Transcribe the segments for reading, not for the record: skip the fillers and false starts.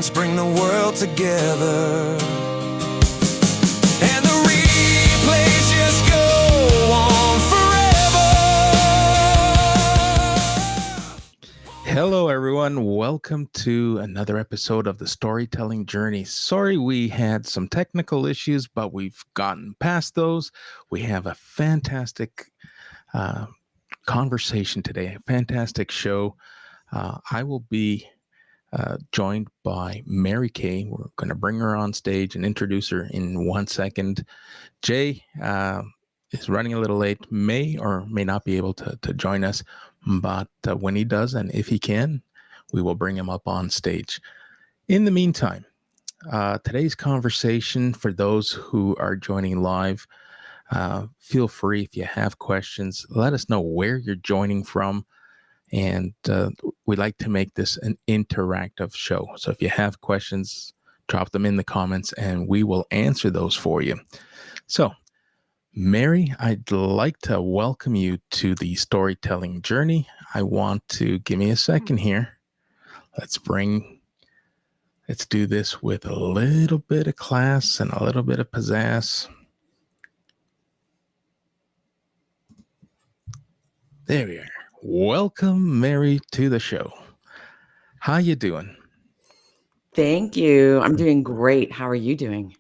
friends bring the world together. And the replays just go on forever. Hello, everyone. Welcome to another episode of the Storytelling Journey. Sorry we had some technical issues, but we've gotten past those. We have a fantastic conversation today, a fantastic show. I will be joined by Mary Kay. We're going to bring her on stage and introduce her in 1 second. Jay is running a little late, may or may not be able to join us, but when he does, and if he can, we will bring him up on stage. In the meantime, today's conversation, for those who are joining live, feel free if you have questions, let us know where you're joining from. And we like to make this an interactive show. So if you have questions, drop them in the comments and we will answer those for you. So, Mary, I'd like to welcome you to the Storytelling Journey. I want to give me a second here. Let's do this with a little bit of class and a little bit of pizzazz. There we are. Welcome, Mary, to the show. How you doing? Thank you. I'm doing great. How are you doing?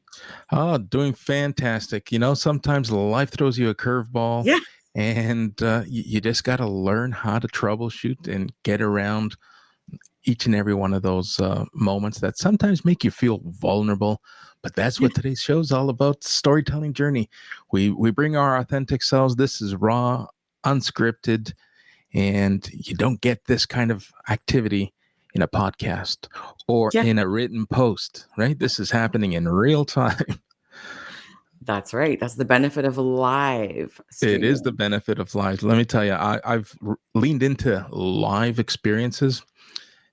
Oh, doing fantastic. You know, sometimes life throws you a curveball, Yeah. and you just got to learn how to troubleshoot and get around each and every one of those moments that sometimes make you feel vulnerable. But that's what today's show is all about, Storytelling Journey. We bring our authentic selves. This is raw, unscripted, and you don't get this kind of activity in a podcast or in a written post, right? This is happening in real time. That's right. That's the benefit of live streaming. It is the benefit of live. Let me tell you, I've leaned into live experiences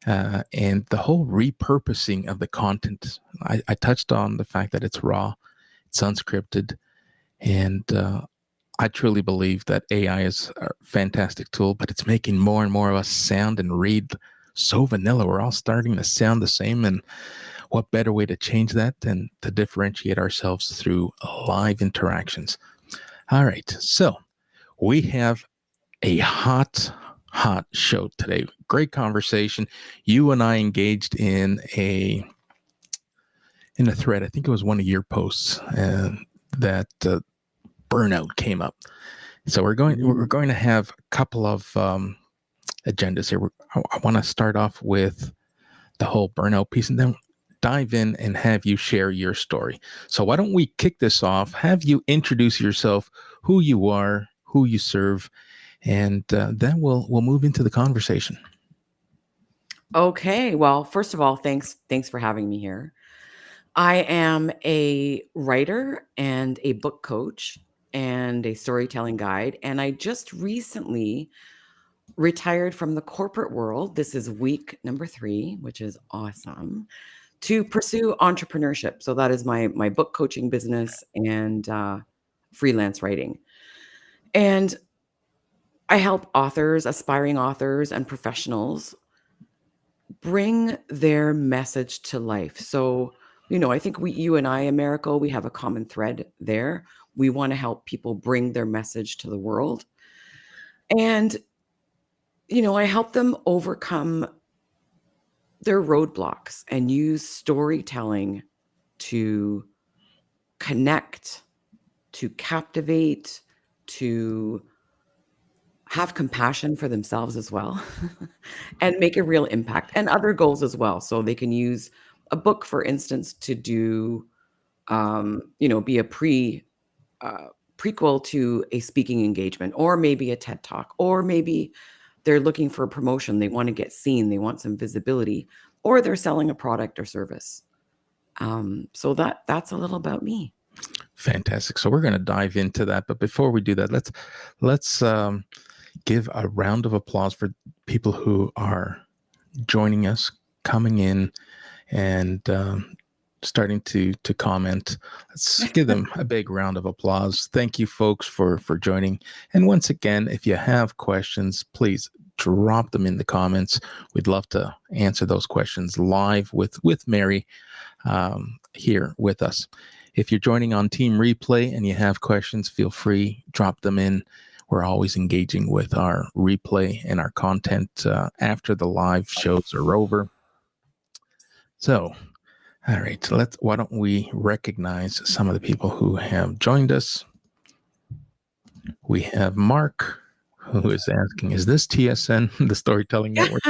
and the whole repurposing of the content. I touched on the fact that it's raw, it's unscripted, and I truly believe that AI is a fantastic tool, but it's making more and more of us sound and read so vanilla. We're all starting to sound the same. And what better way to change that than to differentiate ourselves through live interactions? All right. So we have a hot show today. Great conversation. You and I engaged in a thread. I think it was one of your posts that Burnout came up. So we're going to have a couple of agendas here. I want to start off with the whole burnout piece and then dive in and have you share your story. So why don't we kick this off? Have you introduce yourself, who you are, who you serve, and then we'll move into the conversation. Okay. Well, first of all, thanks for having me here. I am a writer and a book coach and a storytelling guide. And I just recently retired from the corporate world. This is week number 3, which is awesome, to pursue entrepreneurship. So that is my book coaching business and freelance writing. And I help authors, aspiring authors, and professionals bring their message to life. So, you know, I think you and I, America, we have a common thread there. We want to help people bring their message to the world. And, you know, I help them overcome their roadblocks and use storytelling to connect, to captivate, to have compassion for themselves as well, and make a real impact, and other goals as well. So they can use a book, for instance, to do, be a prequel to a speaking engagement, or maybe a TED Talk, or maybe they're looking for a promotion. They want to get seen. They want some visibility, or they're selling a product or service. So that's a little about me. Fantastic. So we're going to dive into that. But before we do that, let's give a round of applause for people who are joining us, coming in, and starting to comment. Let's give them a big round of applause. Thank you, folks, for joining. And once again, if you have questions, please drop them in the comments. We'd love to answer those questions live with Mary here with us. If you're joining on Team Replay and you have questions, feel free, drop them in. We're always engaging with our replay and our content after the live shows are over. So, all right, why don't we recognize some of the people who have joined us? We have Mark, who is asking, is this TSN, the Storytelling Network?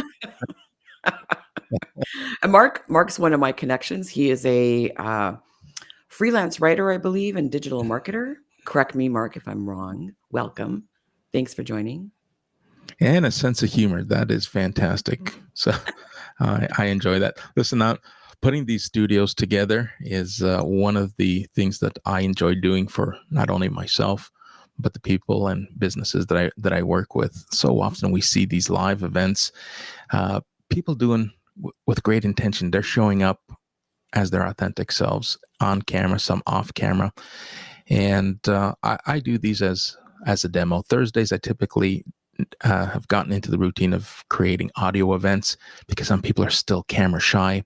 And Mark's one of my connections. He is a freelance writer, I believe, and digital marketer. Correct me, Mark, if I'm wrong. Welcome. Thanks for joining. And a sense of humor. That is fantastic. So I enjoy that. Listen, putting these studios together is one of the things that I enjoy doing for not only myself, but the people and businesses that I work with. So often we see these live events, people doing with great intention. They're showing up as their authentic selves on camera, some off camera. And I do these as a demo. Thursdays, I typically have gotten into the routine of creating audio events because some people are still camera shy.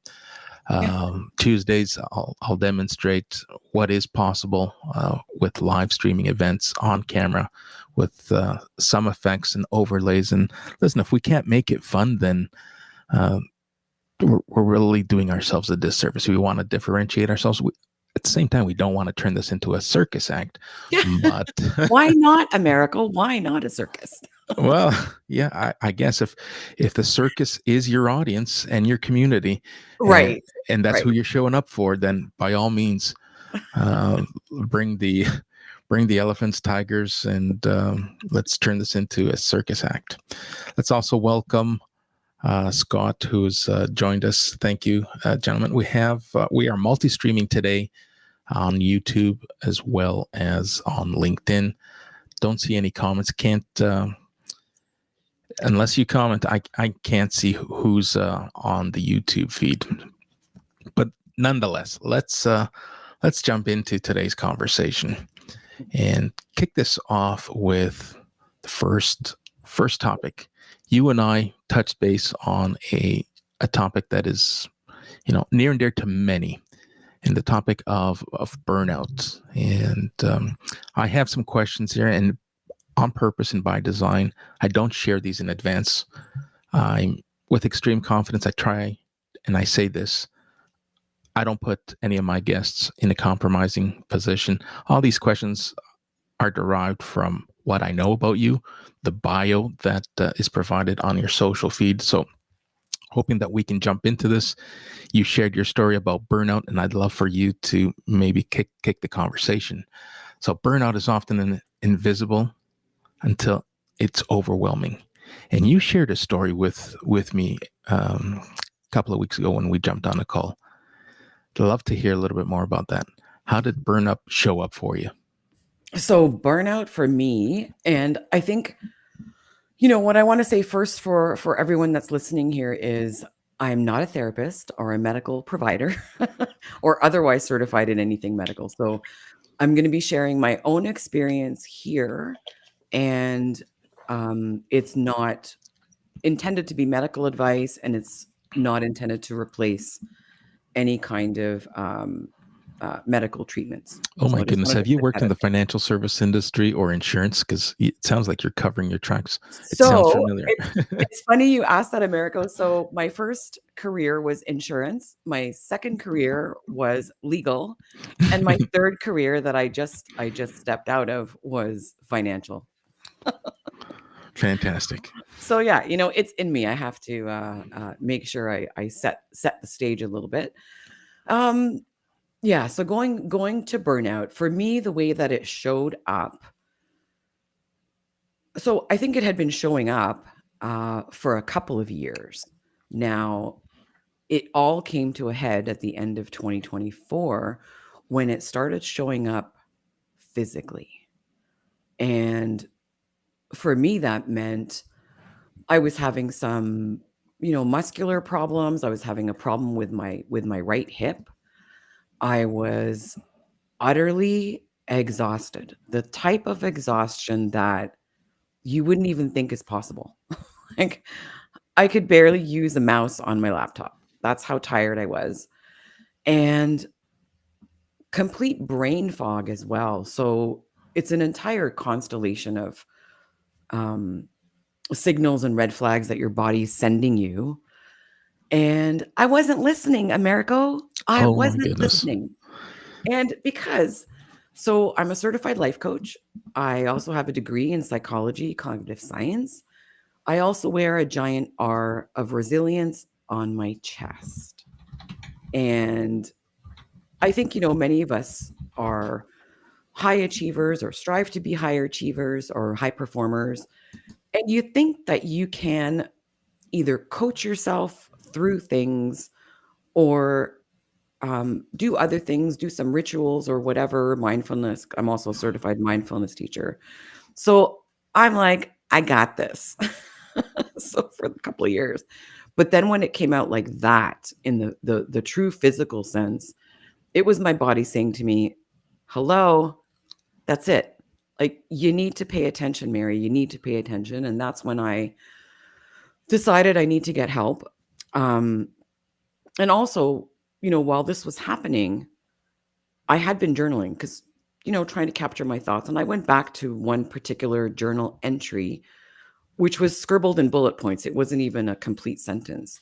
Tuesdays, I'll demonstrate what is possible with live streaming events on camera with some effects and overlays. And listen, if we can't make it fun, then we're really doing ourselves a disservice. We want to differentiate ourselves. At the same time, we don't want to turn this into a circus act. But why not, America? Why not a circus? Well, yeah, I guess if the circus is your audience and your community, right, and that's right. who you're showing up for, then by all means, bring the elephants, tigers, and let's turn this into a circus act. Let's also welcome Scott, who's joined us. Thank you, gentlemen. We are multi-streaming today on YouTube as well as on LinkedIn. Don't see any comments. Can't unless you comment. I can't see who's on the YouTube feed. But nonetheless, let's jump into today's conversation and kick this off with the first topic. You and I touched base on a topic that is, near and dear to many, and the topic of burnout. And I have some questions here, and on purpose and by design, I don't share these in advance. I'm with extreme confidence. I try, and I say this: I don't put any of my guests in a compromising position. All these questions are derived from what I know about you, the bio that is provided on your social feed. So hoping that we can jump into this. You shared your story about burnout, and I'd love for you to maybe kick the conversation. So burnout is often invisible until it's overwhelming. And you shared a story with me a couple of weeks ago when we jumped on a call. I'd love to hear a little bit more about that. How did burnout show up for you? So burnout for me, and I think, what I want to say first for everyone that's listening here is I'm not a therapist or a medical provider or otherwise certified in anything medical. So I'm going to be sharing my own experience here, and it's not intended to be medical advice, and it's not intended to replace any kind of medical treatments. Oh my So goodness. Have you worked in the financial service industry or insurance? Because it sounds like you're covering your tracks. It sounds familiar. It's funny you asked that, Americo. So my first career was insurance. My second career was legal. And my third career that I just stepped out of was financial. Fantastic. So yeah, it's in me. I have to make sure I set the stage a little bit. Yeah, so going to burnout, for me, the way that it showed up, so I think it had been showing up for a couple of years. Now, it all came to a head at the end of 2024 when it started showing up physically. And for me, that meant I was having some, muscular problems. I was having a problem with my right hip. I was utterly exhausted, the type of exhaustion that you wouldn't even think is possible. Like I could barely use a mouse on my laptop. That's how tired I was. And complete brain fog as well. So it's an entire constellation of um, signals and red flags that your body's sending you. And I wasn't listening, Americo. I Oh my wasn't goodness. listening. And so I'm a certified life coach. I also have a degree in psychology, cognitive science. I also wear a giant R of resilience on my chest. And I think, many of us are high achievers or strive to be higher achievers or high performers. And you think that you can either coach yourself through things or do other things, do some rituals or whatever, mindfulness. I'm also a certified mindfulness teacher. So I'm like, I got this. So for a couple of years. But then when it came out like that in the true physical sense, it was my body saying to me, hello, that's it. Like, you need to pay attention, Mary. You need to pay attention. And that's when I decided I need to get help. And also, while this was happening, I had been journaling because, trying to capture my thoughts. And I went back to one particular journal entry, which was scribbled in bullet points. It wasn't even a complete sentence.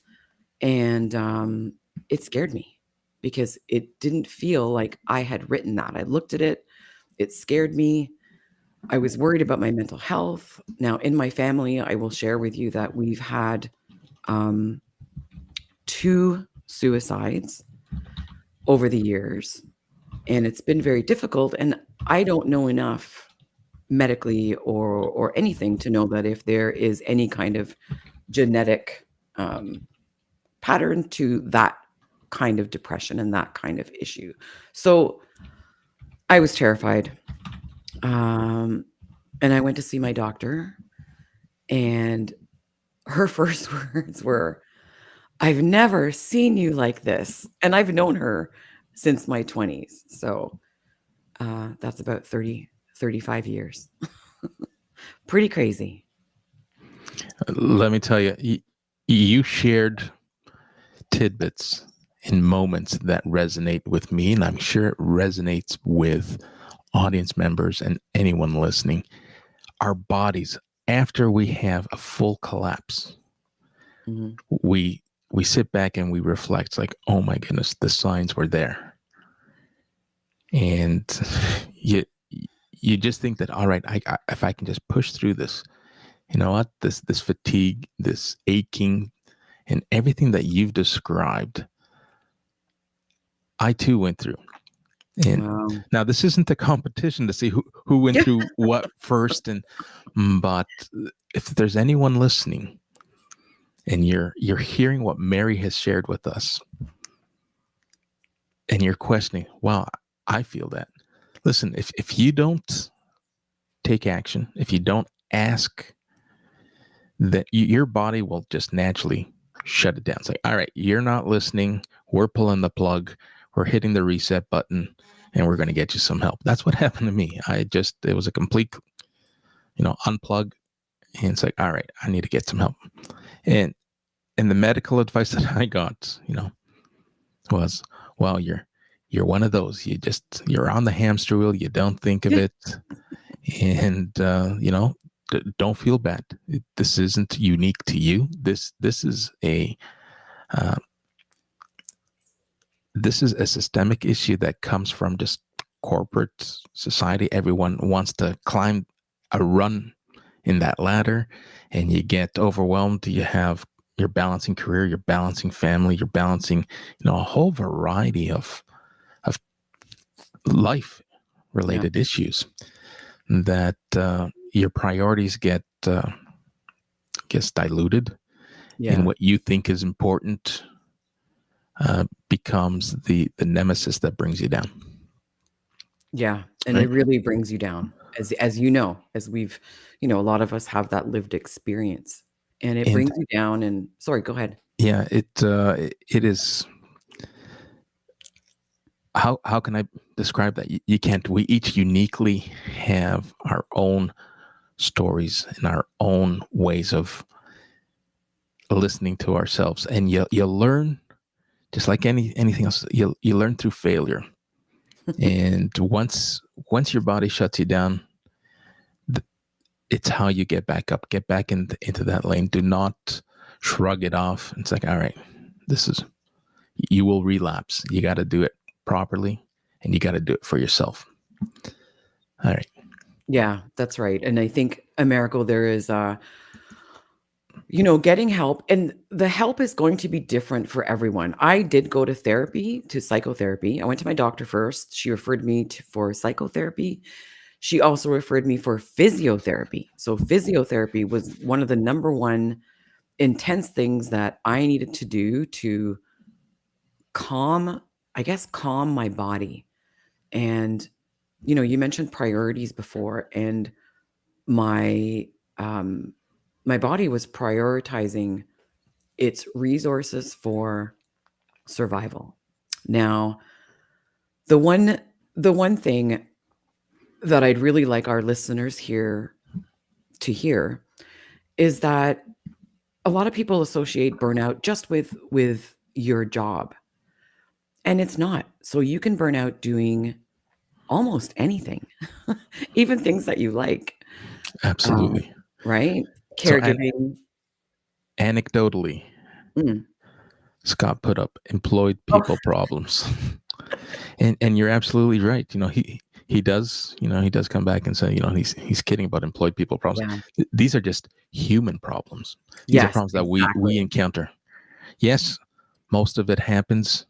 And it scared me because it didn't feel like I had written that. I looked at it. It scared me. I was worried about my mental health. Now, in my family, I will share with you that we've had 2 suicides over the years, and it's been very difficult. And I don't know enough medically or anything to know that if there is any kind of genetic pattern to that kind of depression and that kind of issue. So I was terrified. And I went to see my doctor, and her first words were, I've never seen you like this. And I've known her since my 20s. So that's about 35 years. Pretty crazy. Let me tell you, you shared tidbits in moments that resonate with me, and I'm sure it resonates with audience members and anyone listening. Our bodies, after we have a full collapse, Mhm. we sit back and we reflect, like, oh my goodness, the signs were there. And you just think that, all right, if I can just push through this, you know what, this fatigue, this aching, and everything that you've described, I too went through. And Wow. now this isn't a competition to see who went through what first, but if there's anyone listening and you're hearing what Mary has shared with us and you're questioning, wow, I feel that. Listen, if you don't take action, if you don't ask, that your body will just naturally shut it down. It's like, all right, you're not listening. We're pulling the plug. We're hitting the reset button, and we're going to get you some help. That's what happened to me. It was a complete, unplug. And it's like, all right, I need to get some help. And the medical advice that I got, was, well, you're one of those. You're on the hamster wheel. You don't think of it. And, don't feel bad. This isn't unique to you. This is a systemic issue that comes from just corporate society. Everyone wants to climb a run in that ladder, and you get overwhelmed. You're balancing career, you're balancing family, you're balancing, a whole variety of life related issues that your priorities gets diluted, and what you think is important becomes the nemesis that brings you down. Yeah. And Right? it really brings you down, as we've, a lot of us have that lived experience, and it And brings you down. And sorry, go ahead. yeah, it is. How can I describe that? You can't. We each uniquely have our own stories and our own ways of listening to ourselves, and you'll learn, just like anything else. You learn through failure, and once your body shuts you down, it's how you get back up, get back into that lane. Do not shrug it off. It's like, all right, this is, you will relapse. You got to do it properly, and you got to do it for yourself. All right. Yeah, that's right. And I think, Americo, there is getting help, and the help is going to be different for everyone. I did go to psychotherapy. I went to my doctor first. She referred me for psychotherapy. She also referred me for physiotherapy. So physiotherapy was one of the number one intense things that I needed to do to calm my body. And you mentioned priorities before, and my my body was prioritizing its resources for survival. Now, the one thing that I'd really like our listeners here to hear is that a lot of people associate burnout just with your job, and it's not. So you can burn out doing almost anything, even things that you like. Absolutely. Right? So Caregiving. anecdotally, Mm. Scott put up employed Oh, people problems. And you're absolutely right. He does, he does come back and say, he's kidding about employed people problems. yeah. These are just human problems. These are Yes, problems that exactly. we encounter. Yes, most of it happens,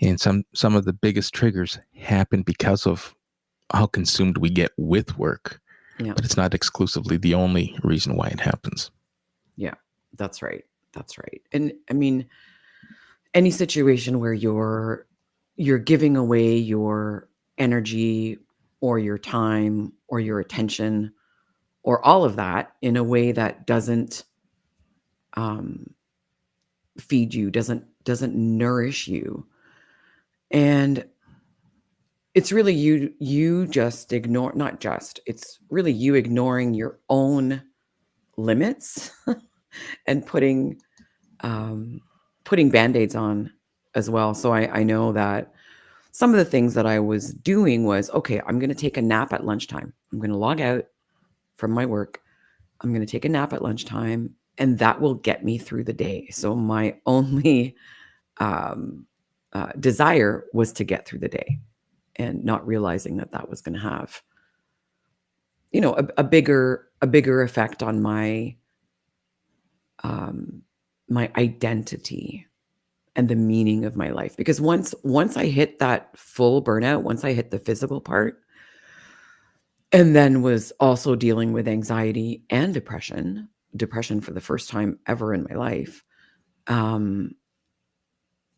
and some of the biggest triggers happen because of how consumed we get with work. Yeah. But it's not exclusively the only reason why it happens. Yeah. That's right. That's right. And I mean, any situation where you're giving away your energy or your time or your attention or all of that in a way that doesn't feed you, doesn't nourish you. And it's really you just ignore, not just, it's really you ignoring your own limits and putting band-aids on as well. So I know that some of the things that I was doing was, okay, I'm going to take a nap at lunchtime. I'm going to log out from my work. I'm going to take a nap at lunchtime, and that will get me through the day. So my only desire was to get through the day, and not realizing that was going to have, a bigger effect on my my identity and the meaning of my life. Because once I hit that full burnout, once I hit the physical part, and then was also dealing with anxiety and depression for the first time ever in my life,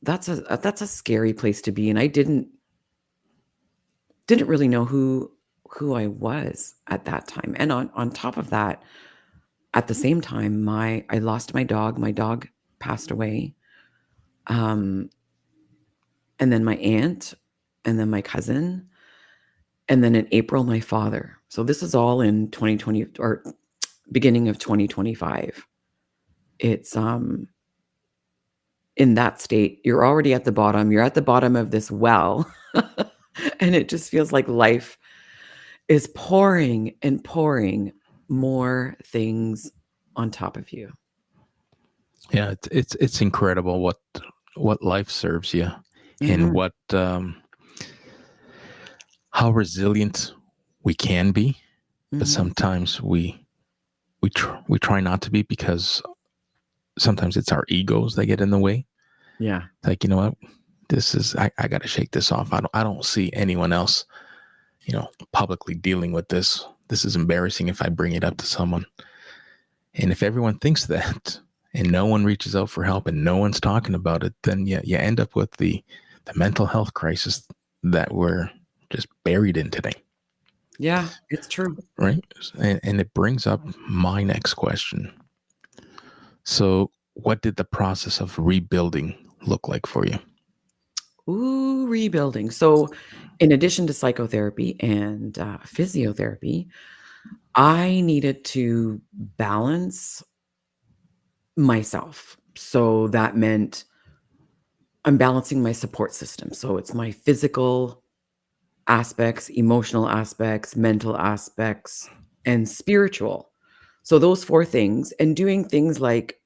that's a scary place to be. And I didn't really know who I was at that time. And on top of that, at the same time, I lost my dog. My dog passed away. And then my aunt, and then my cousin, and then in April, my father. So this is all in 2020 or beginning of 2025. It's in that state, you're already at the bottom. You're at the bottom of this well. And it just feels like life is pouring and pouring more things on top of you. Yeah, it's incredible what life serves you, and Mhm. what how resilient we can be, but Mhm. sometimes we try not to be, because sometimes it's our egos that get in the way. Yeah. Like, you know what, this is, I got to shake this off. I don't see anyone else, publicly dealing with this. This is embarrassing if I bring it up to someone. And if everyone thinks that, and no one reaches out for help, and no one's talking about it, then you end up with the mental health crisis that we're just buried in today. Yeah, it's true. Right. And it brings up my next question. So, what did the process of rebuilding look like for you? Ooh, rebuilding. So, in addition to psychotherapy and physiotherapy, I needed to balance myself. So that meant I'm balancing my support system. So it's my physical aspects, emotional aspects, mental aspects, and spiritual. So those 4 things, and doing things like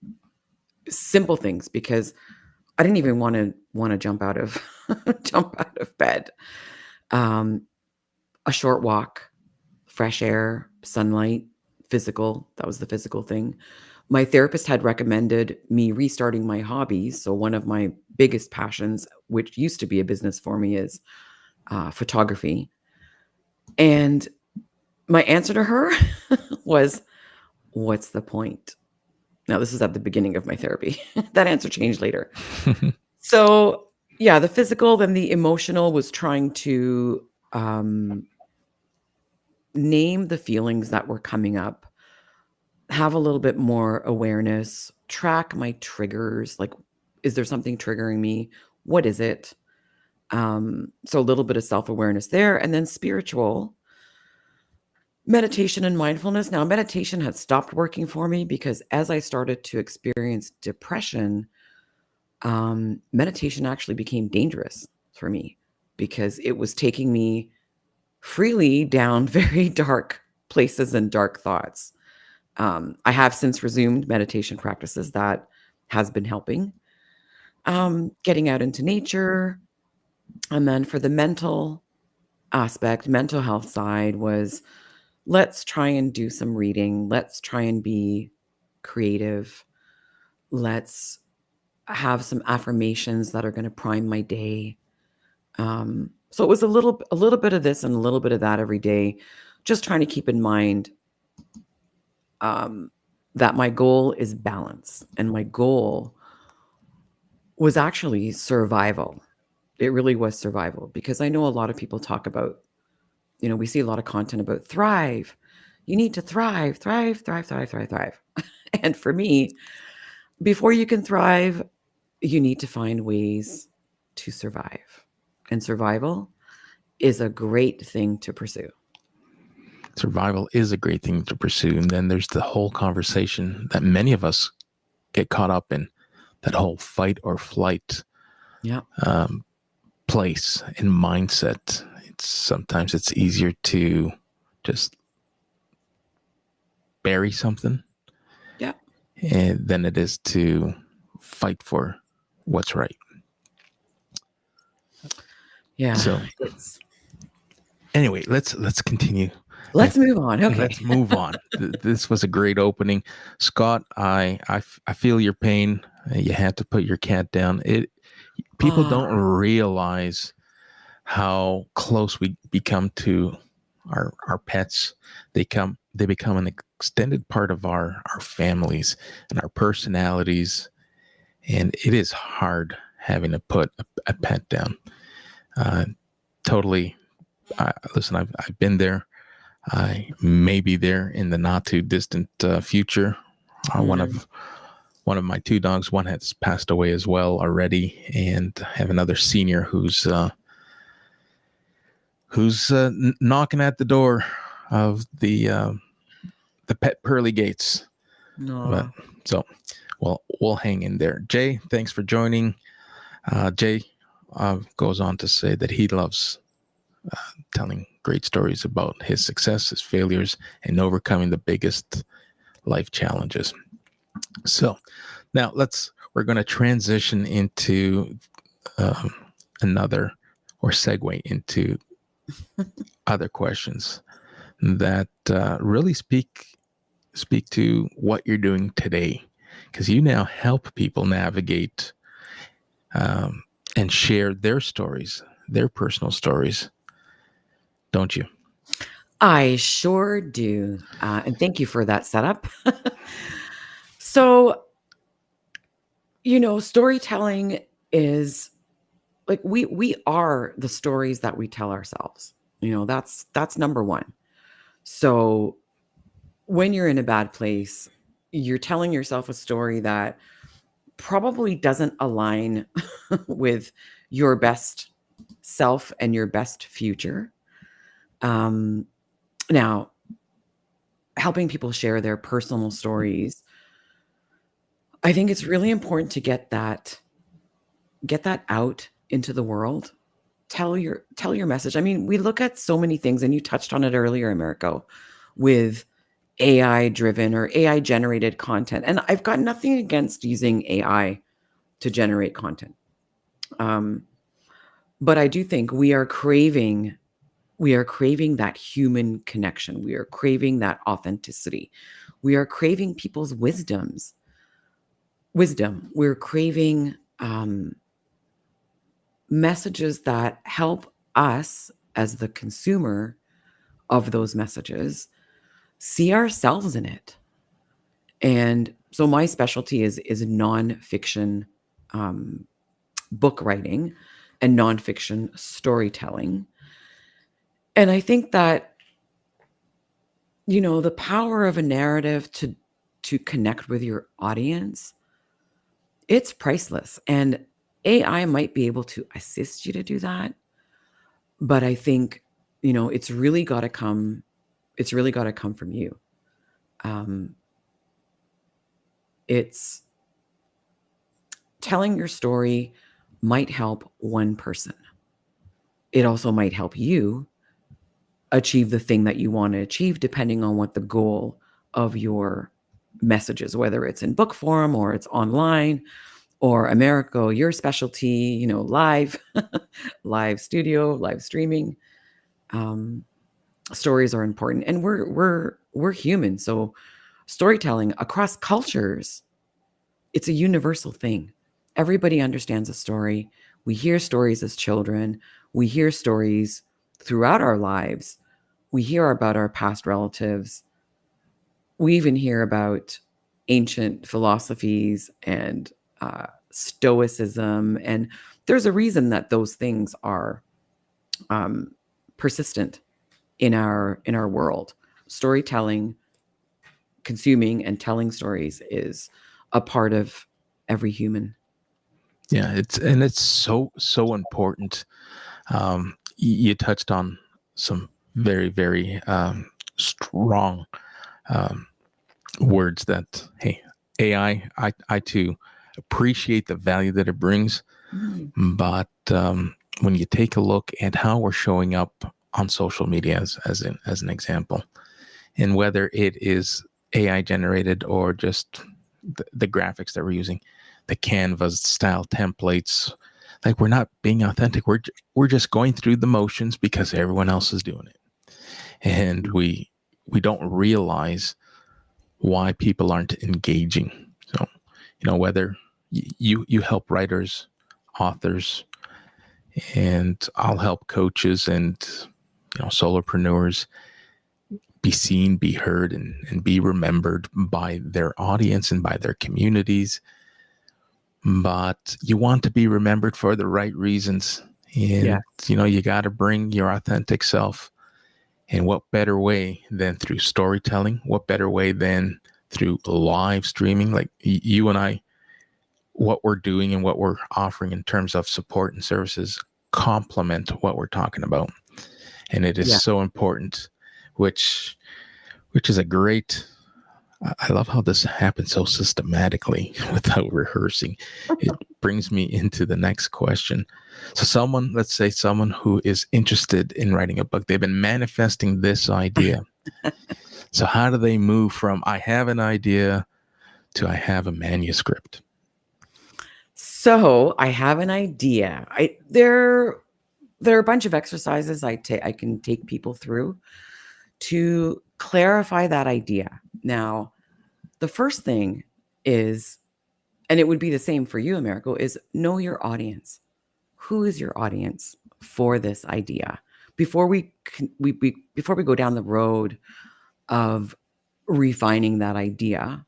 simple things, because I didn't even wanna jump out of jump out of bed. Um, a short walk, fresh air, sunlight, physical, that was the physical thing. My therapist had recommended me restarting my hobbies. So one of my biggest passions, which used to be a business for me, is photography. And my answer to her was, "What's the point?" Now, this is at the beginning of my therapy. That answer changed later. So, yeah, the physical, then the emotional was trying to um, name the feelings that were coming up, have a little bit more awareness, track my triggers. Like, is there something triggering me? What is it? So, a little bit of self awareness there. And then spiritual, meditation and mindfulness. Now, meditation had stopped working for me because as I started to experience depression, meditation actually became dangerous for me because it was taking me freely down very dark places and dark thoughts. I have since resumed meditation practices that has been helping. Getting out into nature. And then for the mental aspect, mental health side was let's try and do some reading. Let's try and be creative. Let's have some affirmations that are going to prime my day. So it was a little bit of this and a little bit of that every day, just trying to keep in mind um, that my goal is balance, and my goal was actually survival. It really was survival because I know a lot of people talk about, we see a lot of content about thrive. You need to thrive, thrive, thrive, thrive, thrive, thrive. And for me, before you can thrive, you need to find ways to survive. And survival is a great thing to pursue. Survival is a great thing to pursue. And then there's the whole conversation that many of us get caught up in, that whole fight or flight Yeah. place and mindset. Sometimes it's easier to just bury something Yeah. than it is to fight for what's right. Yeah. So anyway, let's continue. Let's move on. Okay. Let's move on. This was a great opening, Scott. I feel your pain. You had to put your cat down. People don't realize how close we become to our pets. They become an extended part of our families and our personalities, and it is hard having to put a pet down. Totally. Listen, I've been there. I may be there in the not too distant future. One of my 2 dogs, one has passed away as well already, and I have another senior who's knocking at the door of the pet pearly gates. But so, we'll hang in there. Jay, thanks for joining. Jay goes on to say that he loves telling great stories about his success, his failures, and overcoming the biggest life challenges. So now we're going to transition into another, or segue into other questions that really speak to what you're doing today, because you now help people navigate and share their stories, their personal stories, don't you? I sure do. And thank you for that setup. So, storytelling is like we are the stories that we tell ourselves. That's number one. So when you're in a bad place, you're telling yourself a story that probably doesn't align with your best self and your best future. Now, helping people share their personal stories, I think it's really important to get that out into the world. Tell your message. I mean, we look at so many things, and you touched on it earlier, Americo, with AI driven or AI generated content. And I've got nothing against using AI to generate content. But I do think we are craving that human connection. We are craving that authenticity. We are craving people's wisdom. We're craving messages that help us as the consumer of those messages see ourselves in it. And so my specialty is nonfiction book writing and nonfiction storytelling. And I think that, the power of a narrative to connect with your audience, it's priceless. And AI might be able to assist you to do that. But I think, it's really got to come from you. It's telling your story might help one person. It also might help you achieve the thing that you want to achieve, depending on what the goal of your message is, whether it's in book form or it's online, or Americo, your specialty, live, live studio, live streaming. Stories are important, and we're human. So storytelling across cultures, it's a universal thing. Everybody understands a story. We hear stories as children. We hear stories throughout our lives. We hear about our past relatives. We even hear about ancient philosophies and stoicism. And there's a reason that those things are persistent in our world. Storytelling, consuming and telling stories is a part of every human. Yeah, it's so important. You touched on some very, very strong words that, hey, AI, I too appreciate the value that it brings. But when you take a look at how we're showing up on social media as an example, and whether it is AI generated or just the graphics that we're using, the Canvas style templates, like, we're not being authentic. We're just going through the motions because everyone else is doing it, and we don't realize why people aren't engaging. So, whether you help writers, authors, and I'll help coaches and solopreneurs be seen, be heard, and be remembered by their audience and by their communities. But you want to be remembered for the right reasons. And, you got to bring your authentic self. And what better way than through storytelling? What better way than through live streaming? Like you and I, what we're doing and what we're offering in terms of support and services complement what we're talking about. And it is so important, which is a great, I love how this happens so systematically without rehearsing. It brings me into the next question. So let's say someone who is interested in writing a book, they've been manifesting this idea. So how do they move from I have an idea to I have a manuscript? So I have an idea. There are a bunch of exercises I can take people through to clarify that idea. Now, the first thing is, and it would be the same for you, Americo, is know your audience. Who is your audience for this idea? Before we go down the road of refining that idea,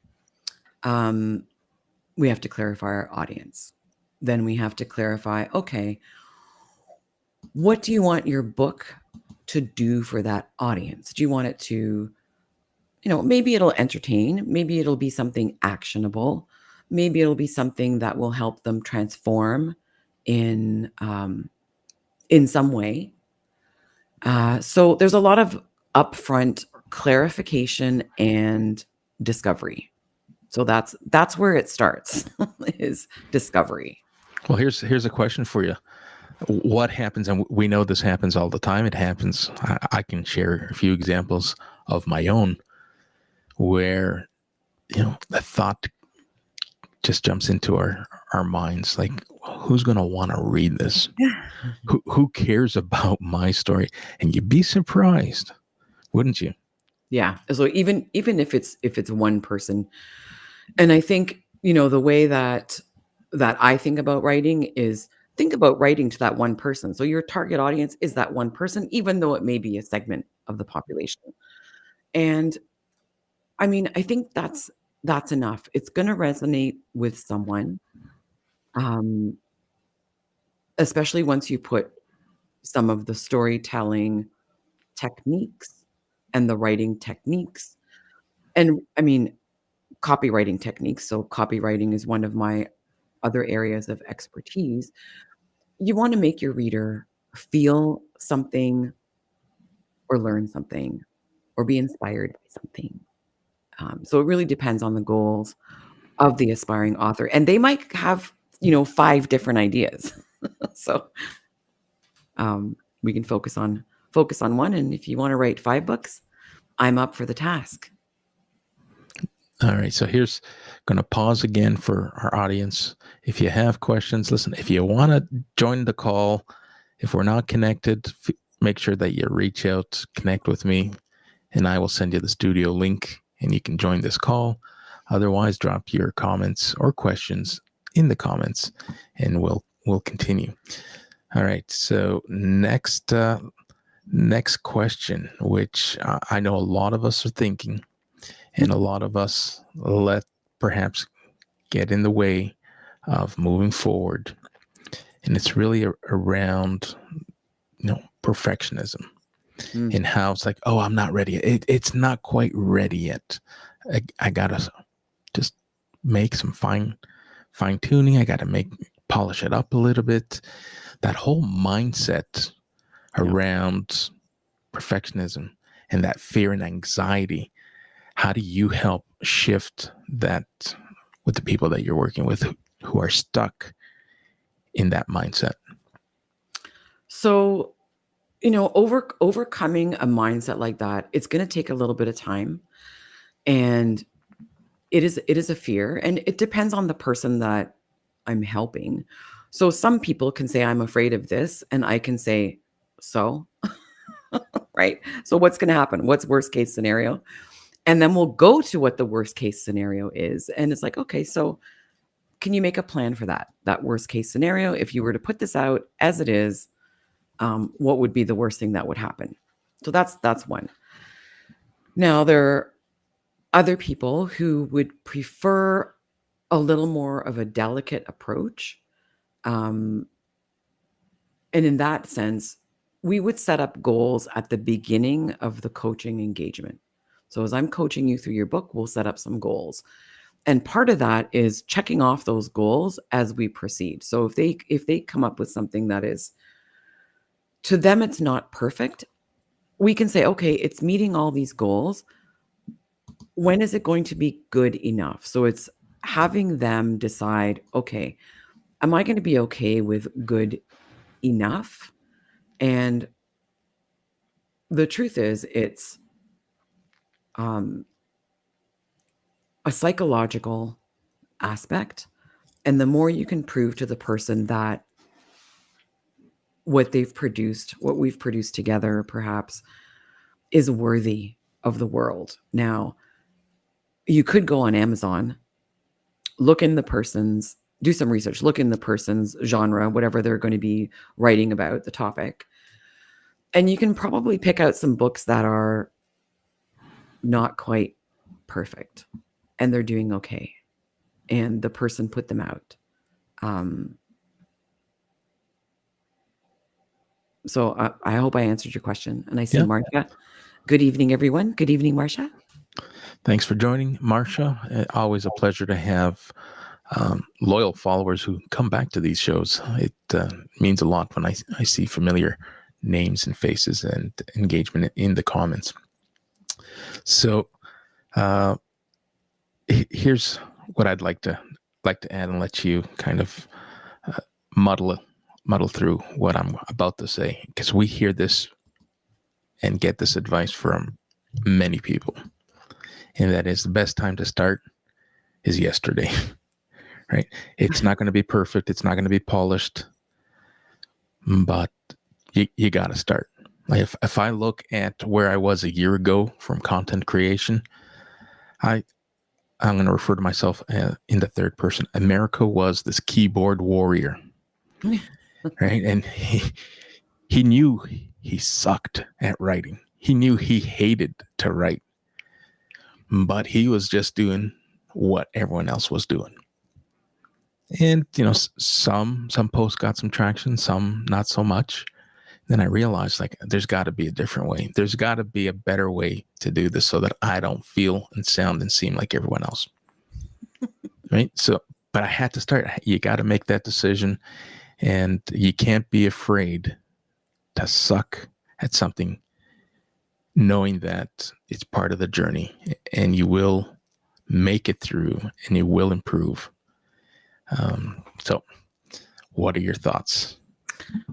we have to clarify our audience. Then we have to clarify, okay, what do you want your book to do for that audience? Do you want it to, maybe it'll entertain, maybe it'll be something actionable, maybe it'll be something that will help them transform in some way. So there's a lot of upfront clarification and discovery. So that's where it starts, is discovery. Well, here's a question for you. What happens, and we know this happens all the time. It happens. I can share a few examples of my own where, the thought just jumps into our minds, like, who's going to want to read this? Who cares about my story? And you'd be surprised, wouldn't you? Yeah. So even if it's one person, and I think, the way that I think about writing is, think about writing to that one person. So your target audience is that one person, even though it may be a segment of the population. And I mean, I think that's enough. It's going to resonate with someone, um, especially once you put some of the storytelling techniques and the writing techniques, and I mean, copywriting techniques. So copywriting is one of my other areas of expertise. You want to make your reader feel something, or learn something, or be inspired by something. So it really depends on the goals of the aspiring author, and they might have 5 different ideas. So we can focus on one, and if you want to write 5 books, I'm up for the task. All right. So here's going to pause again for our audience. If you have questions, listen, if you want to join the call, if we're not connected, make sure that you reach out, connect with me, and I will send you the studio link and you can join this call. Otherwise, drop your comments or questions in the comments and we'll continue. All right. So next question, which I know a lot of us are thinking, and a lot of us let perhaps get in the way of moving forward. And it's really around, perfectionism, and how it's like, oh, I'm not ready. It's not quite ready yet. I got to just make some fine tuning. I got to polish it up a little bit. That whole mindset around perfectionism and that fear and anxiety. How do you help shift that with the people that you're working with who are stuck in that mindset? So, overcoming a mindset like that, it's going to take a little bit of time, and it is a fear, and it depends on the person that I'm helping. So some people can say, I'm afraid of this, and I can say, so, right? So what's going to happen? What's worst case scenario? And then we'll go to what the worst case scenario is. And it's like, okay, so can you make a plan for that worst case scenario? If you were to put this out as it is, what would be the worst thing that would happen? So that's one. Now, there are other people who would prefer a little more of a delicate approach. And in that sense, we would set up goals at the beginning of the coaching engagement. So as I'm coaching you through your book, we'll set up some goals. And part of that is checking off those goals as we proceed. So if they come up with something that is, to them, it's not perfect, we can say, okay, it's meeting all these goals. When is it going to be good enough? So it's having them decide, okay, am I going to be okay with good enough? And the truth is, it's a psychological aspect. And the more you can prove to the person that what we've produced together, perhaps, is worthy of the world. Now, you could go on Amazon, do some research, look in the person's genre, whatever they're going to be writing about, the topic. And you can probably pick out some books that are not quite perfect, and they're doing okay, and the person put them out. So I hope I answered your question. And I see Marcia. Good evening, everyone. Good evening, Marcia. Thanks for joining, Marcia. Always a pleasure to have loyal followers who come back to these shows. It means a lot when I see familiar names and faces and engagement in the comments. So here's what I'd like to add and let you kind of muddle through what I'm about to say, because we hear this and get this advice from many people, and that is the best time to start is yesterday. Right? It's not going to be perfect. It's not going to be polished, but you got to start. Like if I look at where I was a year ago from content creation, I'm going to refer to myself in the third person. America was this keyboard warrior, right? And he knew he sucked at writing. He knew he hated to write, but he was just doing what everyone else was doing. And, some posts got some traction, some not so much. Then I realized, like, there's got to be a different way. There's got to be a better way to do this so that I don't feel and sound and seem like everyone else. Right? So, but I had to start. You got to make that decision, and you can't be afraid to suck at something, knowing that it's part of the journey and you will make it through and you will improve. So what are your thoughts?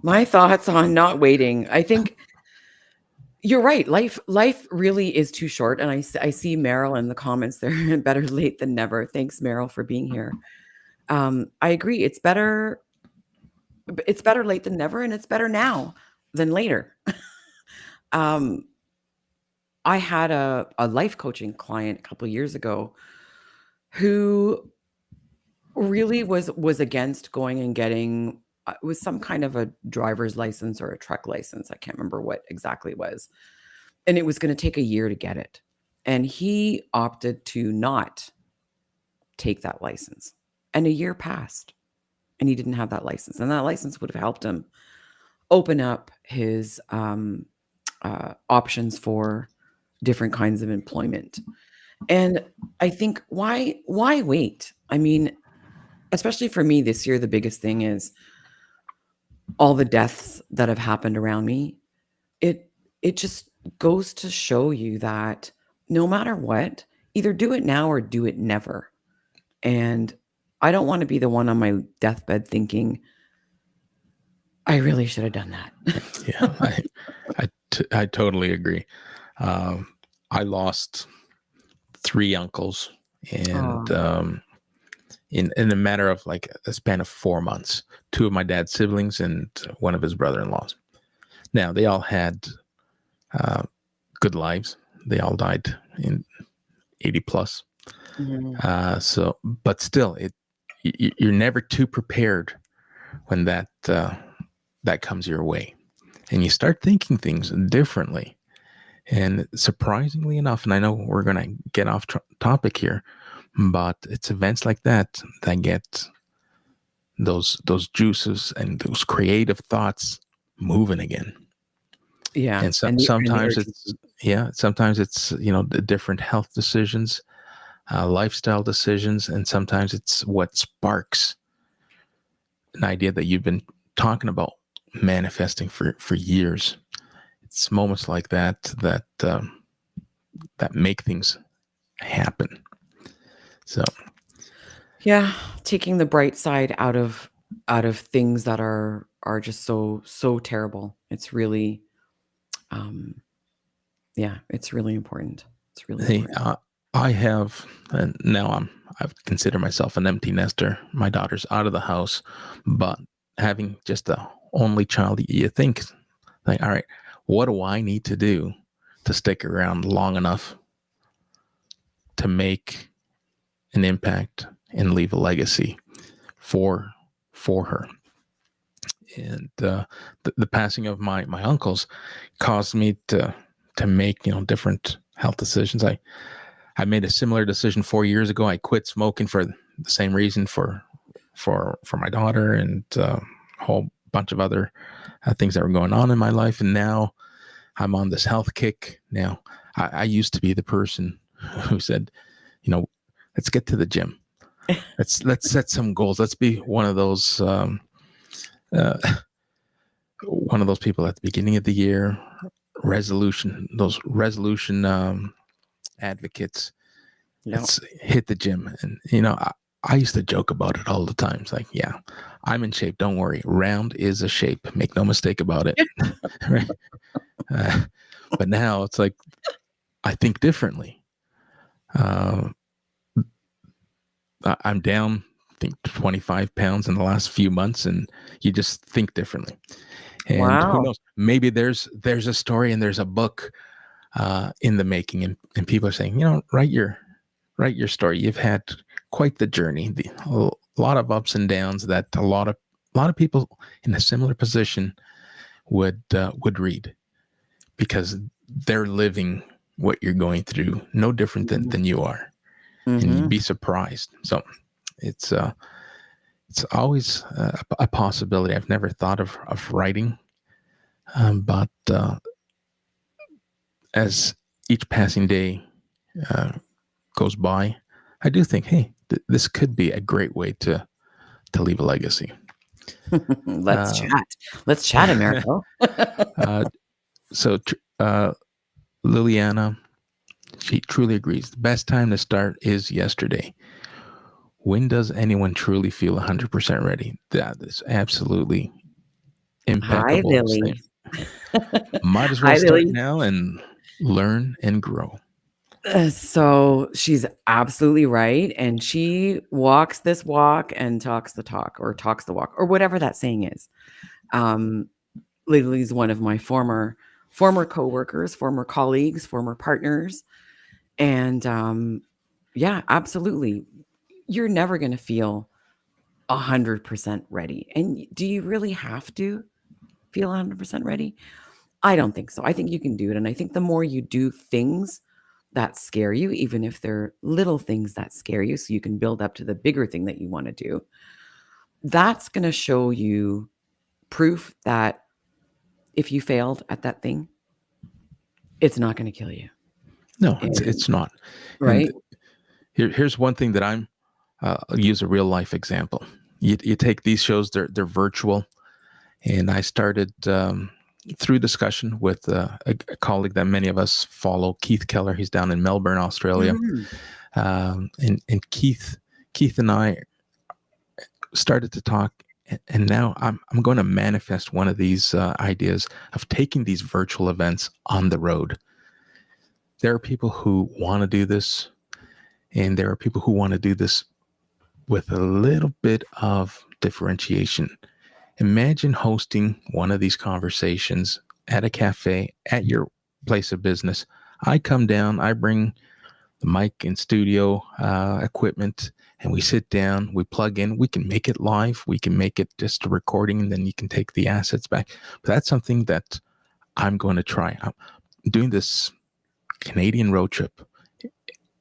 My thoughts on not waiting. I think you're right. Life really is too short. And I see Meryl in the comments there. Better late than never. Thanks, Meryl, for being here. I agree. It's better late than never, and it's better now than later. I had a life coaching client a couple of years ago who really was against going and getting it was some kind of a driver's license or a truck license. I can't remember what exactly it was. And it was going to take a year to get it. And he opted to not take that license. And a year passed and he didn't have that license. And that license would have helped him open up his options for different kinds of employment. And I think why wait? I mean, especially for me this year, the biggest thing is all the deaths that have happened around me. It just goes to show you that no matter what, either do it now or do it never. And I don't want to be the one on my deathbed thinking, I really should have done that. Yeah, I totally agree. I lost 3 uncles, and in a matter of like a span of 4 months, 2 of my dad's siblings and one of his brother-in-laws. Now they all had good lives. They all died in 80 plus. Mhm. So, but still, you're never too prepared when that comes your way, and you start thinking things differently. And surprisingly enough, and I know we're going to get off topic here, but it's events like that get those juices and those creative thoughts moving again. Yeah. And And sometimes it's the different health decisions, lifestyle decisions, and sometimes it's what sparks an idea that you've been talking about manifesting for years. It's moments like that make things happen. So yeah, taking the bright side out of things that are just so terrible. It's really it's really important. It's really hey, important. I have, and now I've considered myself an empty nester. My daughter's out of the house, but having just the only child, you think like, all right, what do I need to do to stick around long enough to make an impact and leave a legacy for her? And the passing of my uncles caused me to make different health decisions. I made a similar decision 4 years ago. I quit smoking for the same reason for my daughter and a whole bunch of other things that were going on in my life. And now I'm on this health kick. Now I used to be the person who said, let's get to the gym. Let's set some goals. Let's be one of those people at the beginning of the year, resolution advocates. No. let's hit the gym. And, I used to joke about it all the time. It's like, yeah, I'm in shape. Don't worry. Round is a shape. Make no mistake about it. Right? Uh, but now it's like, I think differently. Uh, I'm down, I think 25 pounds in the last few months, and you just think differently. And who Wow. knows? Maybe there's a story and there's a book in the making, and people are saying, write your story. You've had quite the journey, a lot of ups and downs that a lot of people in a similar position would read, because they're living what you're going through, no different than you are, and you'd Mm-hmm. be surprised. So it's always a possibility. I've never thought of writing, but as each passing day goes by, I do think, hey, this could be a great way to leave a legacy. Let's Uh, chat. Let's chat, Americo. so Liliana, she truly agrees. The best time to start is yesterday. When does anyone truly feel 100% ready? That is absolutely Hi, impeccable. Lily. Same. Might as well Hi, start Lily. now and learn and grow. So she's absolutely right. And she walks this walk and talks the talk, or talks the walk, or whatever that saying is. Lily's one of my former coworkers, former colleagues, former partners. And yeah, absolutely. You're never going to feel 100% ready. And do you really have to feel 100% ready? I don't think so. I think you can do it. And I think the more you do things that scare you, even if they're little things that scare you, so you can build up to the bigger thing that you want to do, that's going to show you proof that if you failed at that thing, it's not going to kill you. No, And, it's not. And right? here's one thing that I'll use a real life example. You take these shows; they're virtual, and I started through discussion with a colleague that many of us follow, Keith Keller. He's down in Melbourne, Australia, Mhm. and Keith and I started to talk. And now I'm going to manifest one of these ideas of taking these virtual events on the road. There are people who want to do this, and there are people who want to do this with a little bit of differentiation. Imagine hosting one of these conversations at a cafe, at your place of business. I come down, I bring the mic and studio equipment, and we sit down, we plug in. We can make it live, we can make it just a recording, and then you can take the assets back. But that's something that I'm going to try. I'm doing this Canadian road trip.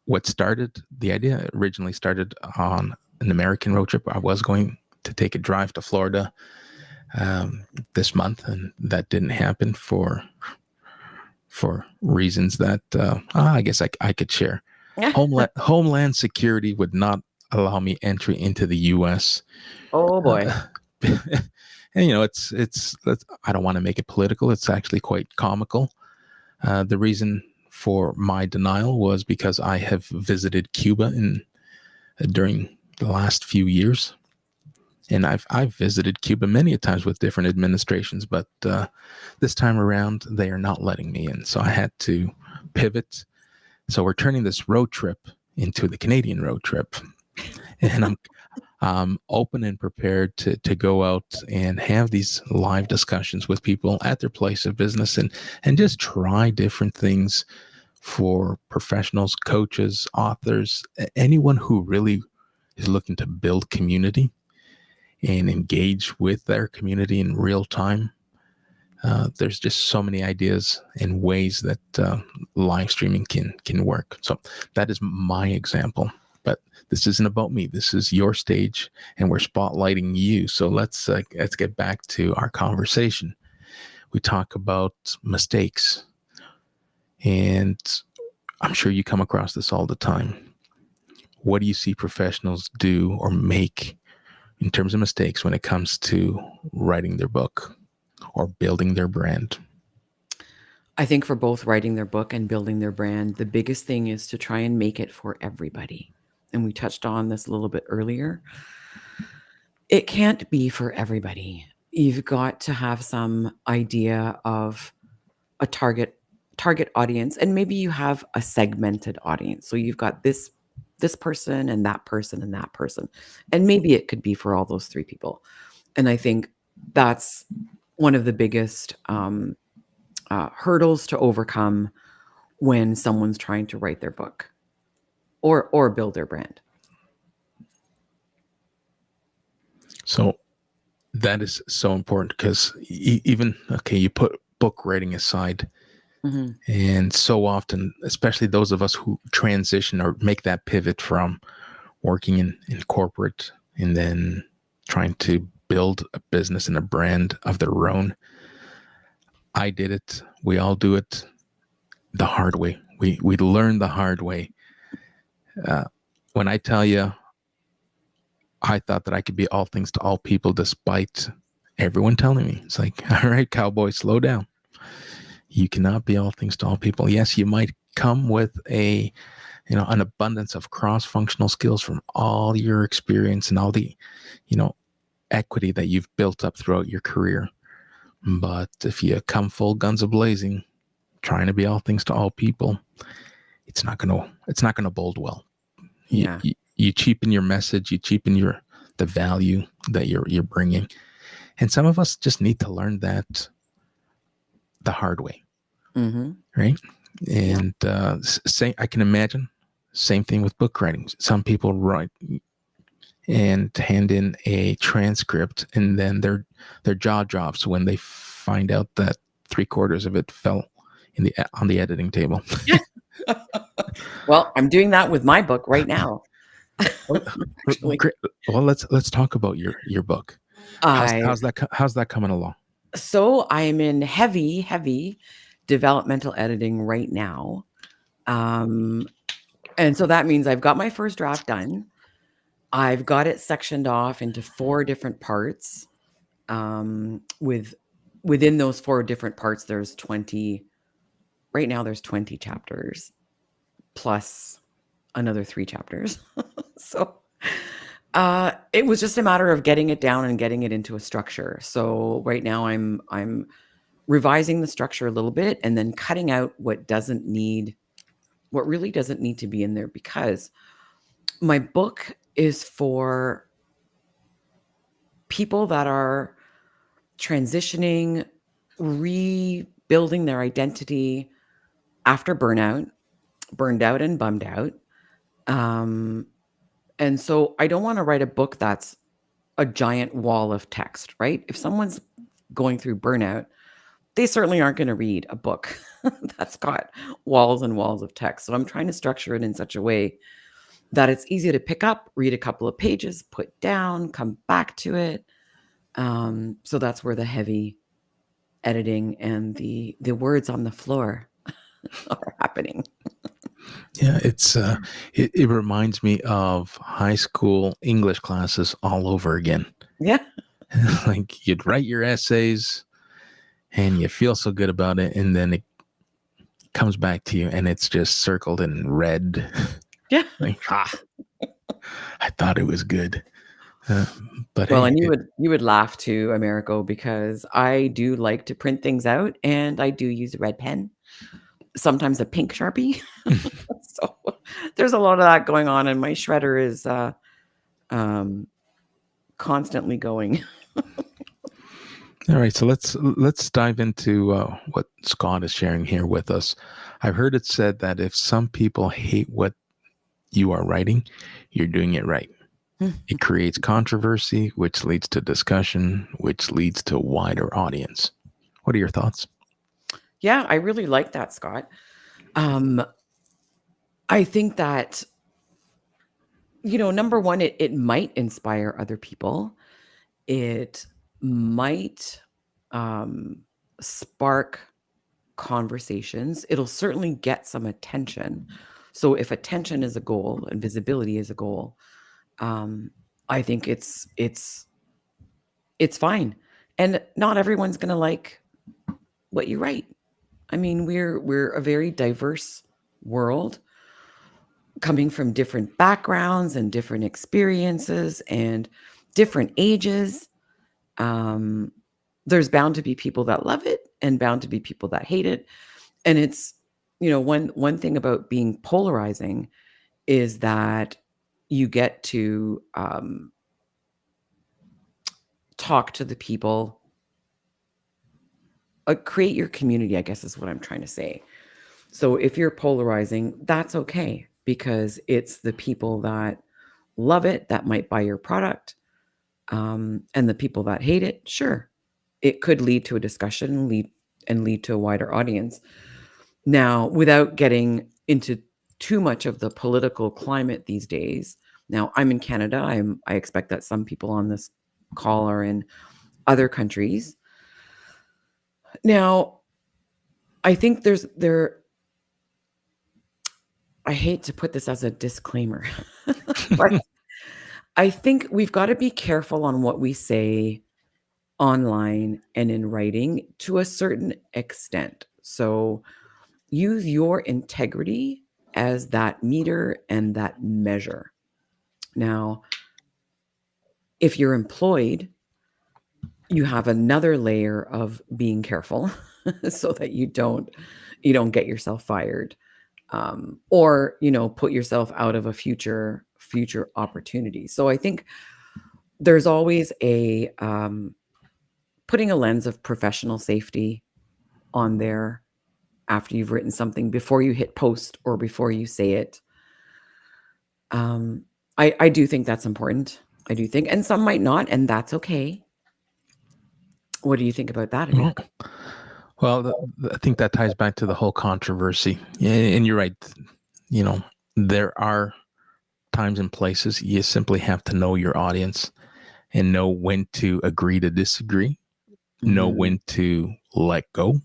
The idea originally started on an American road trip. I was going to take a drive to Florida this month, and that didn't happen for reasons that I guess I could share. Homeland Security would not allow me entry into the U.S. Oh boy. And it's I don't want to make it political. It's actually quite comical. The reason for my denial was because I have visited Cuba during the last few years. And I've visited Cuba many a times with different administrations, but this time around they are not letting me in. So I had to pivot. So we're turning this road trip into the Canadian road trip, and I'm open and prepared to go out and have these live discussions with people at their place of business, and just try different things for professionals, coaches, authors, anyone who really is looking to build community and engage with their community in real time. There's just so many ideas and ways that live streaming can work. So that is my example. But this isn't about me. This is your stage, and we're spotlighting you. So let's get back to our conversation. We talk about mistakes, and I'm sure you come across this all the time. What do you see professionals do or make in terms of mistakes when it comes to writing their book or building their brand? I think for both writing their book and building their brand, the biggest thing is to try and make it for everybody. And we touched on this a little bit earlier. It can't be for everybody. You've got to have some idea of a target audience, and maybe you have a segmented audience. So you've got this person and that person and that person. And maybe it could be for all those three people. And I think that's one of the biggest hurdles to overcome when someone's trying to write their book or build their brand. So that is so important because even, okay, you put book writing aside, and so often, especially those of us who transition or make that pivot from working in corporate and then trying to build a business and a brand of their own. I did it. We all do it the hard way. We learn the hard way. When I tell you, I thought that I could be all things to all people despite everyone telling me. It's like, all right, cowboy, slow down. You cannot be all things to all people. Yes, you might come with an abundance of cross-functional skills from all your experience and all the, equity that you've built up throughout your career. But if you come full guns a-blazing, trying to be all things to all people, it's not gonna bode well. Yeah. You cheapen your message. You cheapen the value that you're bringing. And some of us just need to learn that the hard way. Right. And I can imagine same thing with book writing. Some people write and hand in a transcript, and then their jaw drops when they find out that 3/4 of it fell on the editing table. Well, I'm doing that with my book right now. Great. Well, let's talk about your book. How's that coming along? So I'm in heavy developmental editing right now. And so that means I've got my first draft done. I've got it sectioned off into 4 different parts. Within those 4 different parts, there's 20 chapters plus another 3 chapters. So it was just a matter of getting it down and getting it into a structure. So right now I'm revising the structure a little bit and then cutting out what really doesn't need to be in there, because my book is for people that are transitioning, rebuilding their identity after burnout, burned out and bummed out. And so I don't want to write a book that's a giant wall of text, right? If someone's going through burnout, they certainly aren't going to read a book that's got walls and walls of text. So I'm trying to structure it in such a way that it's easy to pick up, read a couple of pages, put down, come back to it. So that's where the heavy editing and the words on the floor are happening. Yeah, it reminds me of high school English classes all over again. Yeah. Like you'd write your essays and you feel so good about it, and then it comes back to you and it's just circled in red. Yeah. Like, I thought it was good. But Well, hey, and you would laugh too, Americo, because I do like to print things out, and I do use a red pen, sometimes a pink Sharpie. So there's a lot of that going on, and my shredder is constantly going. All right, so let's dive into what Scott is sharing here with us. I've heard it said that if some people hate what you are writing, you're doing it right. It creates controversy, which leads to discussion, which leads to a wider audience. What are your thoughts? Yeah, I really like that, Scott. I think that, number one, it might inspire other people. It might spark conversations. It'll certainly get some attention. So if attention is a goal and visibility is a goal, I think it's fine. And not everyone's going to like what you write. I mean, we're a very diverse world coming from different backgrounds and different experiences and different ages. Um, there's bound to be people that love it and bound to be people that hate it. And it's, one thing about being polarizing is that you get to talk to the people, create your community, I guess is what I'm trying to say. So if you're polarizing, that's okay because it's the people that love it that might buy your product. And the people that hate it, sure, it could lead to a discussion, lead to a wider audience. Now, without getting into too much of the political climate these days, now I'm in Canada. I expect that some people on this call are in other countries. Now, I think I hate to put this as a disclaimer, but I think we've got to be careful on what we say online and in writing to a certain extent. So use your integrity as that meter and that measure. Now, if you're employed, you have another layer of being careful so that you don't get yourself fired, or put yourself out of a future opportunity. So I think there's always a putting a lens of professional safety on there after you've written something before you hit post or before you say it. I do think that's important. I do think, and some might not, and that's okay. What do you think about that, Anik? Well, I think that ties back to the whole controversy. And you're right. There are times and places you simply have to know your audience and know when to agree to disagree, know Mhm. when to let go,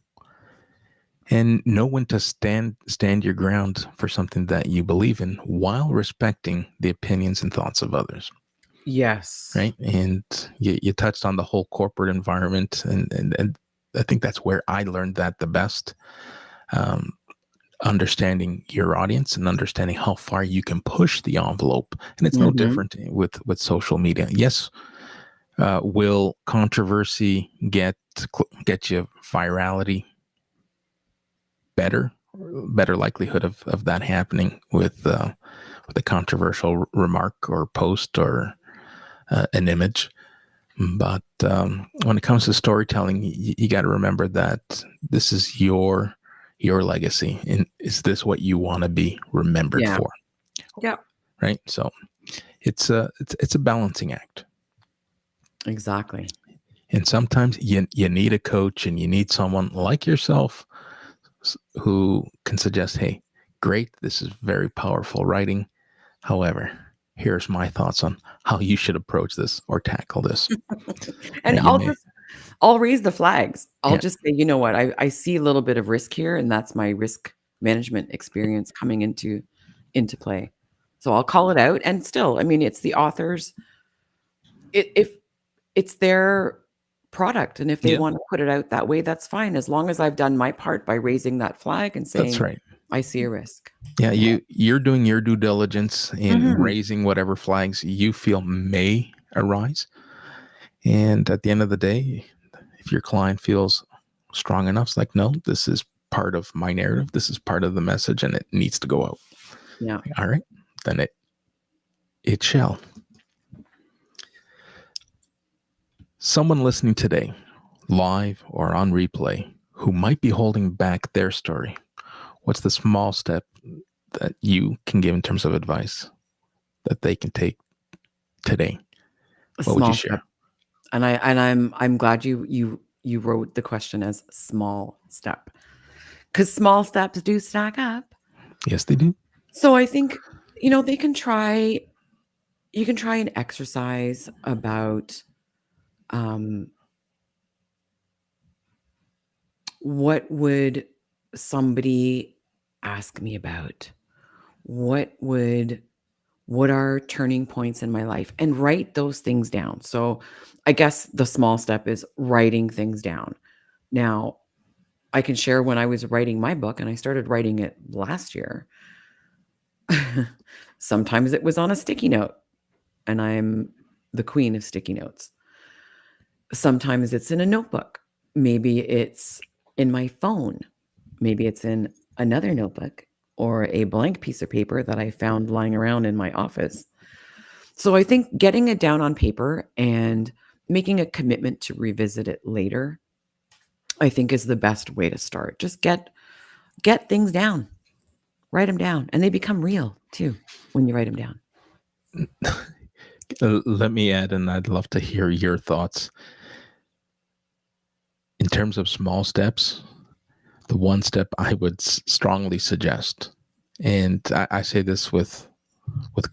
and know when to stand your ground for something that you believe in while respecting the opinions and thoughts of others. Yes. Right. And you touched on the whole corporate environment. And I think that's where I learned that the best. Understanding your audience and understanding how far you can push the envelope. And it's no Mhm. different with social media. Yes. Will controversy get you virality? Better likelihood of that happening with a controversial remark or post or an image. But when it comes to storytelling, you got to remember that this is your legacy, and is this what you want to be remembered Yeah. for? Yeah. Right. So it's a balancing act, Exactly. and sometimes you need a coach and you need someone like yourself who can suggest, hey, great, this is very powerful writing. However, here's my thoughts on how you should approach this or tackle this. And You may, I'll raise the flags. I'll yeah, just say, you know what, I see a little bit of risk here, and that's my risk management experience coming into play. So I'll call it out. And still, I mean, it's the author's, if it's their product, and if they yeah, want to put it out that way, that's fine, as long as I've done my part by raising that flag and that's saying, right. I see a risk. Yeah, you're doing your due diligence in Mhm. raising whatever flags you feel may arise. And at the end of the day, if your client feels strong enough, it's like, no, this is part of my narrative. This is part of the message, and it needs to go out. Yeah. All right, then it shall. Someone listening today, live or on replay, who might be holding back their story, what's the small step that you can give in terms of advice that they can take today? A What would you small share? step. And I'm glad you wrote the question as small step, because small steps do stack up. Yes, they do. So I think, they can try you can try an exercise about, um, what would somebody ask me about? What are turning points in my life? And write those things down. So I guess the small step is writing things down. Now, I can share when I was writing my book, and I started writing it last year. Sometimes it was on a sticky note, and I'm the queen of sticky notes. Sometimes it's in a notebook. Maybe it's in my phone. Maybe it's in another notebook or a blank piece of paper that I found lying around in my office. So I think getting it down on paper and making a commitment to revisit it later, I think is the best way to start. Just get things down. Write them down, and they become real too when you write them down. Let me add, and I'd love to hear your thoughts. In terms of small steps, the one step I would strongly suggest, and I say this with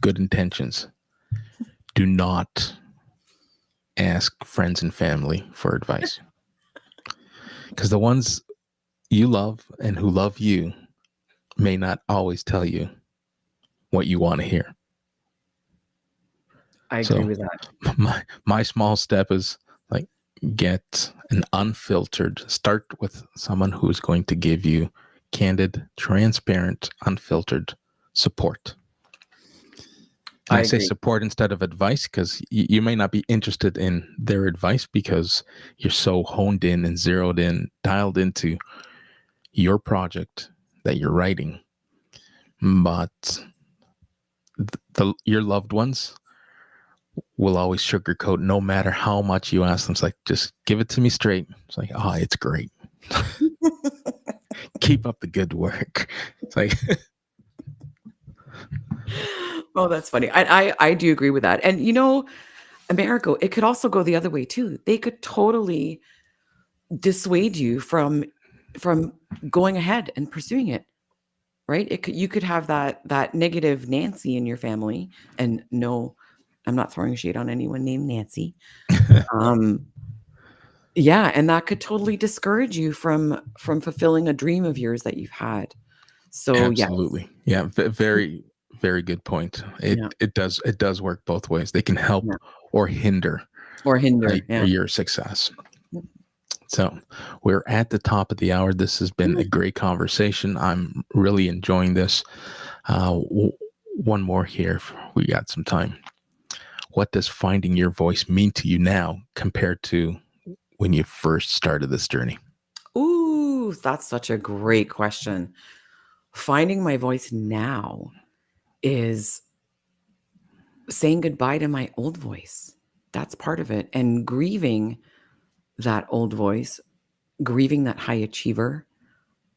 good intentions, do not ask friends and family for advice. Because the ones you love and who love you may not always tell you what you want to hear. I agree with that. My small step is like, get an unfiltered, start with someone who's going to give you candid, transparent, unfiltered support. And I say support instead of advice, because you may not be interested in their advice because you're so honed in and zeroed in, dialed into your project that you're writing. But your loved ones will always sugarcoat no matter how much you ask them. It's like, just give it to me straight. It's like, oh, it's great. Keep up the good work. It's like, oh, that's funny. I do agree with that. And America, it could also go the other way too. They could totally dissuade you from going ahead and pursuing it. Right? You could have that negative Nancy in your family, and no, I'm not throwing shade on anyone named Nancy. Yeah, and that could totally discourage you from fulfilling a dream of yours that you've had. So absolutely, yeah, very, very good point. It does work both ways. They can help or hinder your success. So we're at the top of the hour. This has been a great conversation. I'm really enjoying this. One more here. We got some time. What does finding your voice mean to you now compared to when you first started this journey? Ooh, that's such a great question. Finding my voice now is saying goodbye to my old voice. That's part of it. And grieving that old voice, grieving that high achiever,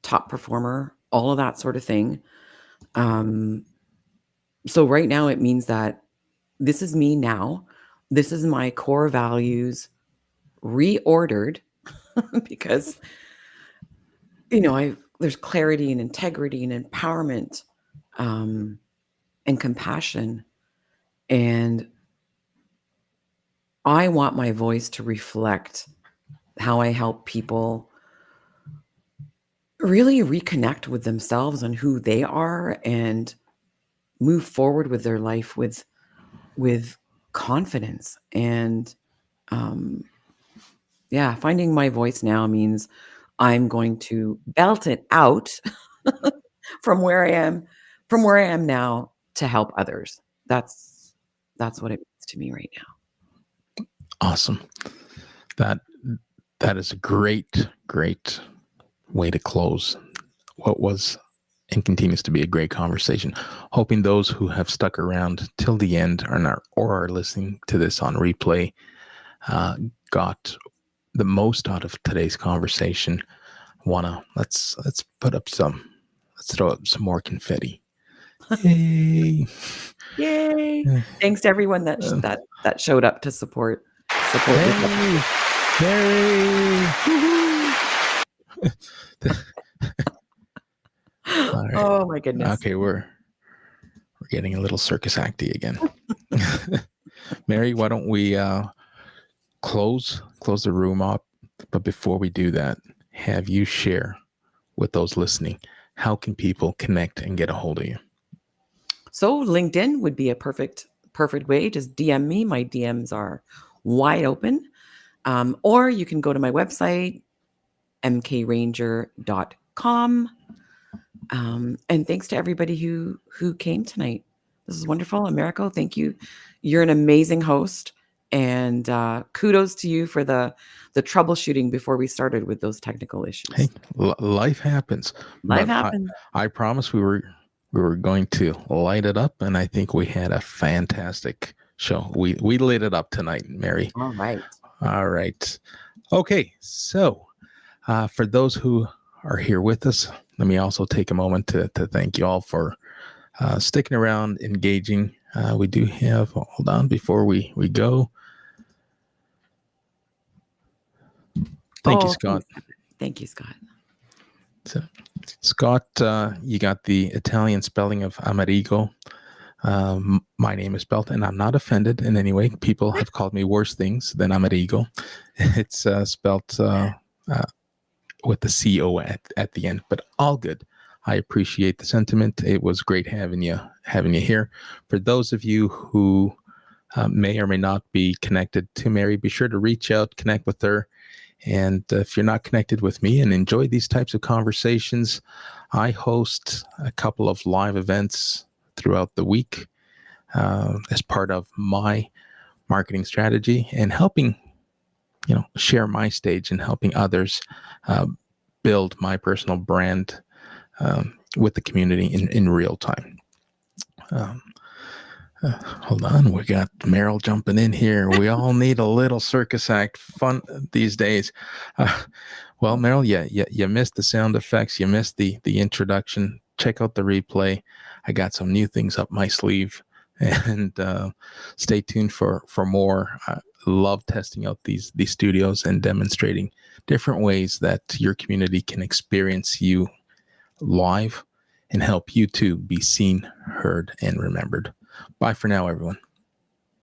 top performer, all of that sort of thing. So right now it means that this is me now. This is my core values reordered because, there's clarity and integrity and empowerment, and compassion. And I want my voice to reflect how I help people really reconnect with themselves and who they are and move forward with their life with confidence. And finding my voice now means I'm going to belt it out from where I am now to help others. That's what it means to me right now. Awesome. That is a great way to close what was and continues to be a great conversation. Hoping those who have stuck around till the end or are listening to this on replay got the most out of today's conversation. Let's throw up some more confetti. Yay! Yay! Thanks to everyone that showed up to support. Yay! All right. Oh my goodness. Okay, we're getting a little circus acty again. Mary, why don't we close the room up? But before we do that, have you share with those listening, how can people connect and get a hold of you? So LinkedIn would be a perfect way. Just DM me. My DMs are wide open. Or you can go to my website, mkranger.com. And thanks to everybody who came tonight. This is wonderful. Americo, thank you. You're an amazing host. And kudos to you for the troubleshooting before we started with those technical issues. Hey, life happens. Life But happens. I promise we were going to light it up, and I think we had a fantastic show. We lit it up tonight, Mary. All right. All right. Okay. So for those who are here with us, let me also take a moment to thank you all for sticking around, engaging. We do have, hold on, before we go. Thank you, Scott. Thank you, Scott. So, Scott, you got the Italian spelling of Amerigo. My name is spelled, and I'm not offended in any way. People have called me worse things than Amerigo. It's spelled with the CO at the end, but all good. I appreciate the sentiment. It was great having you here. For those of you who may or may not be connected to Mary, be sure to reach out, connect with her. And if you're not connected with me and enjoy these types of conversations, I host a couple of live events throughout the week as part of my marketing strategy and helping, share my stage and helping others build my personal brand with the community in real time. Hold on, we got Meryl jumping in here. We all need a little circus act fun these days. Well, Meryl, you missed the sound effects. You missed the introduction. Check out the replay. I got some new things up my sleeve, and stay tuned for more. I love testing out these studios and demonstrating different ways that your community can experience you live and help you to be seen, heard, and remembered. Bye for now, everyone.